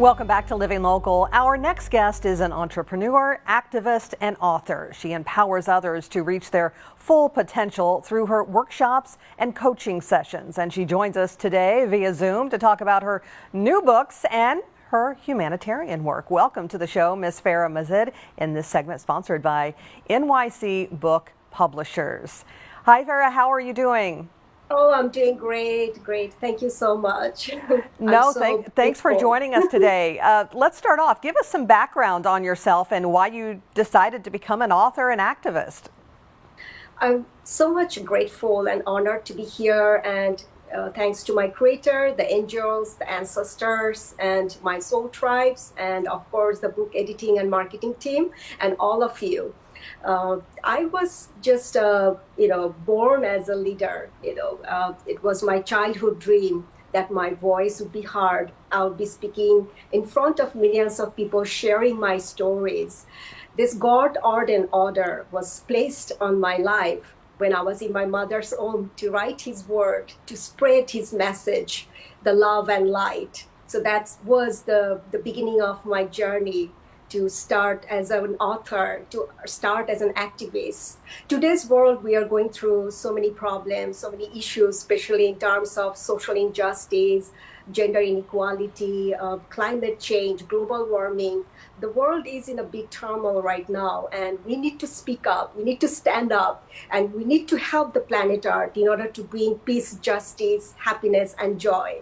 Welcome back to Living Local. Our next guest is an entrepreneur, activist, and author. She empowers others to reach their full potential through her workshops and coaching sessions. And she joins us today via Zoom to talk about her new books and her humanitarian work. Welcome to the show, Ms. Farah Mazid, in this segment sponsored by NYC Book Publishers. Hi, Farah. How are you doing? Oh, I'm doing great, great. Thank you so much. Thanks for joining us today. Let's start off. Give us some background on yourself and why you decided to become an author and activist. I'm so much grateful and honored to be here, and thanks to my creator, the angels, the ancestors, and my soul tribes, and of course the book editing and marketing team, and all of you. I was just, born as a leader. It was my childhood dream that my voice would be heard. I would be speaking in front of millions of people, sharing my stories. This God-ordained order was placed on my life when I was in my mother's home to write His word, to spread His message, the love and light. So that was the beginning of my journey, to start as an author, to start as an activist. Today's world, we are going through so many problems, so many issues, especially in terms of social injustice, gender inequality, climate change, global warming. The world is in a big turmoil right now, and we need to speak up, we need to stand up, and we need to help the planet Earth in order to bring peace, justice, happiness, and joy.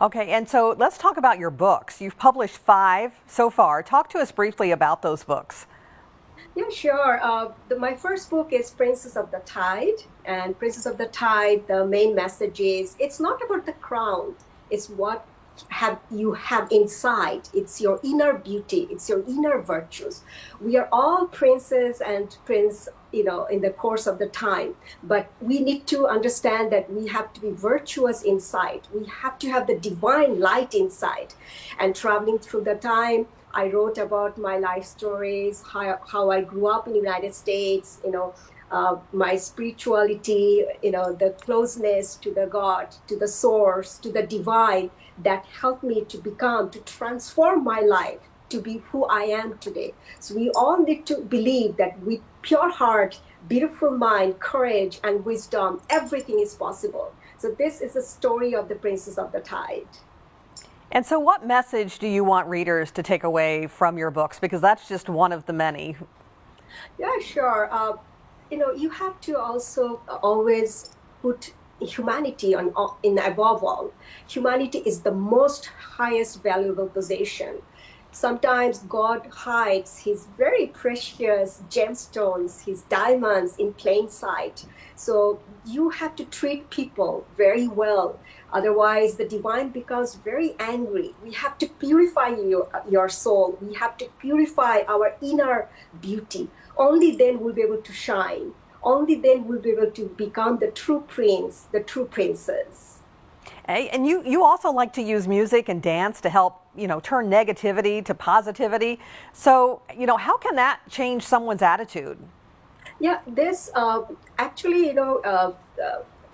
Okay, and so let's talk about your books. You've published 5 so far. Talk to us briefly about those books. Yeah, sure. My first book is Princess of the Tide. And Princess of the Tide, the main message is, it's not about the crown. It's what you have inside. It's your inner beauty. It's your inner virtues. We are all princes and prince, in the course of the time. But we need to understand that we have to be virtuous inside. We have to have the divine light inside. And traveling through the time, I wrote about my life stories, how I grew up in the United States, my spirituality, the closeness to the God, to the source, to the divine, that helped me to transform my life to be who I am today. So we all need to believe that with pure heart, beautiful mind, courage, and wisdom, everything is possible. So this is the story of the Princess of the Tide. And so what message do you want readers to take away from your books? Because that's just one of the many. Yeah, sure. You have to also always put humanity in above all. Humanity is the most highest valuable possession. Sometimes God hides His very precious gemstones, His diamonds, in plain sight. So you have to treat people very well. Otherwise, the divine becomes very angry. We have to purify your soul. We have to purify our inner beauty. Only then we'll be able to shine. Only then we'll be able to become the true prince, the true princess. Hey, and you also like to use music and dance to help, turn negativity to positivity. So, how can that change someone's attitude? Yeah, this actually,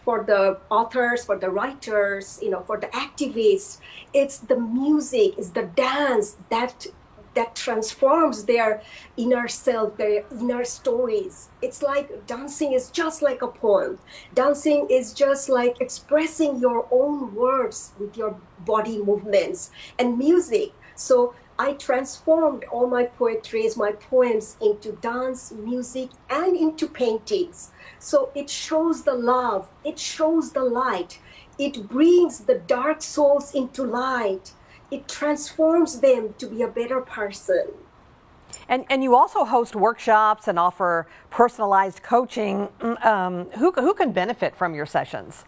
for the authors, for the writers, for the activists, it's the music, it's the dance that transforms their inner self, their inner stories. It's like dancing is just like a poem. Dancing is just like expressing your own words with your body movements and music. So I transformed all my poetries, my poems into dance, music, and into paintings. So it shows the love, it shows the light, it brings the dark souls into light. It transforms them to be a better person. And you also host workshops and offer personalized coaching. Who can benefit from your sessions?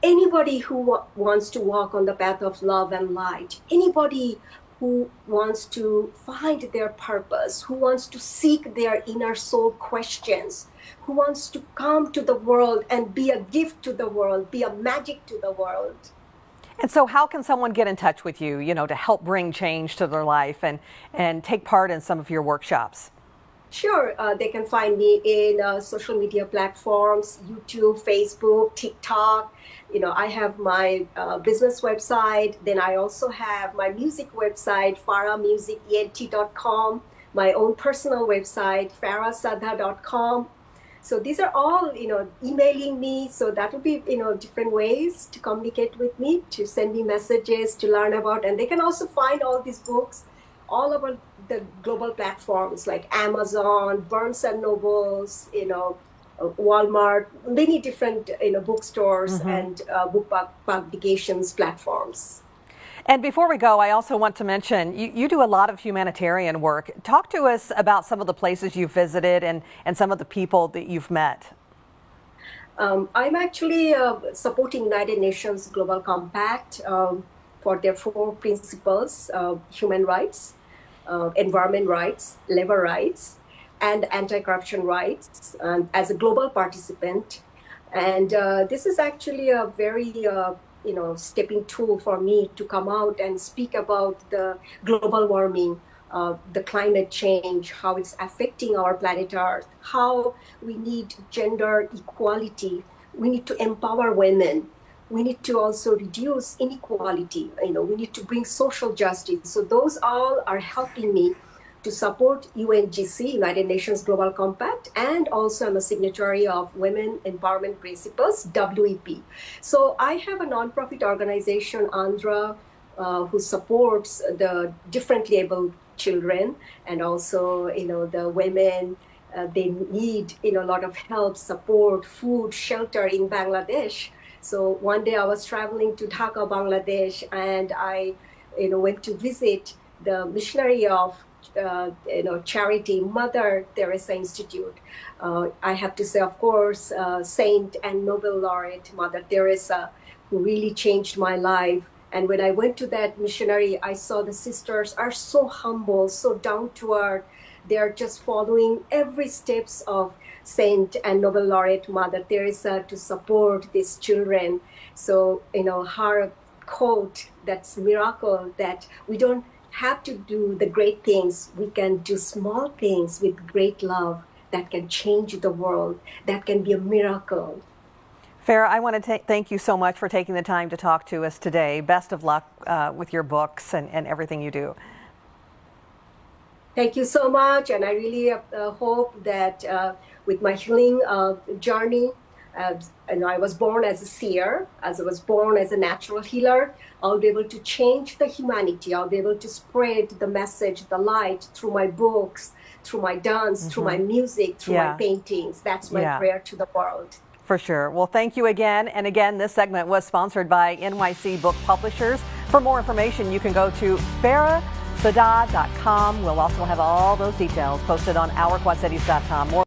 Anybody who wants to walk on the path of love and light, anybody who wants to find their purpose, who wants to seek their inner soul questions, who wants to come to the world and be a gift to the world, be a magic to the world. And so how can someone get in touch with you, to help bring change to their life and take part in some of your workshops? Sure, they can find me in social media platforms, YouTube, Facebook, TikTok. I have my business website. Then I also have my music website, farahmusicent.com, my own personal website, farahsadha.com. So these are all, emailing me. So that will be, different ways to communicate with me, to send me messages, to learn about. And they can also find all these books all over the global platforms like Amazon, Barnes and Nobles, Walmart, many different bookstores and book publications platforms. And before we go, I also want to mention you do a lot of humanitarian work. Talk to us about some of the places you've visited and some of the people that you've met. I'm actually supporting United Nations Global Compact for their 4 principles: human rights, environment rights, labor rights, and anti-corruption rights as a global participant. And this is actually a very stepping tool for me to come out and speak about the global warming, the climate change, how it's affecting our planet Earth, how we need gender equality. We need to empower women. We need to also reduce inequality. We need to bring social justice. So those all are helping me to support UNGC, United Nations Global Compact, and also I'm a signatory of Women Empowerment Principles, WEP. So I have a nonprofit organization, Andhra, who supports the differently abled children and also, the women. They need, a lot of help, support, food, shelter in Bangladesh. So one day I was traveling to Dhaka, Bangladesh, and I, went to visit the missionary of, charity, Mother Teresa Institute. I have to say, of course, Saint and Nobel laureate Mother Teresa, who really changed my life. And when I went to that missionary, I saw the sisters are so humble, so down to earth. They are just following every steps of Saint and Nobel laureate Mother Teresa to support these children. So, her quote, that's miracle, that we don't have to do the great things. We can do small things with great love that can change the world. That can be a miracle. Farah, I want to thank you so much for taking the time to talk to us today. Best of luck with your books and everything you do. Thank you so much. And I really hope that with my healing journey, I was born as a seer, as I was born as a natural healer. I'll be able to change the humanity. I'll be able to spread the message, the light through my books, through my dance, through my music, through my paintings. That's my prayer to the world. For sure. Well, thank you again. And again, this segment was sponsored by NYC Book Publishers. For more information, you can go to farahsadha.com. We'll also have all those details posted on ourquadcities.com.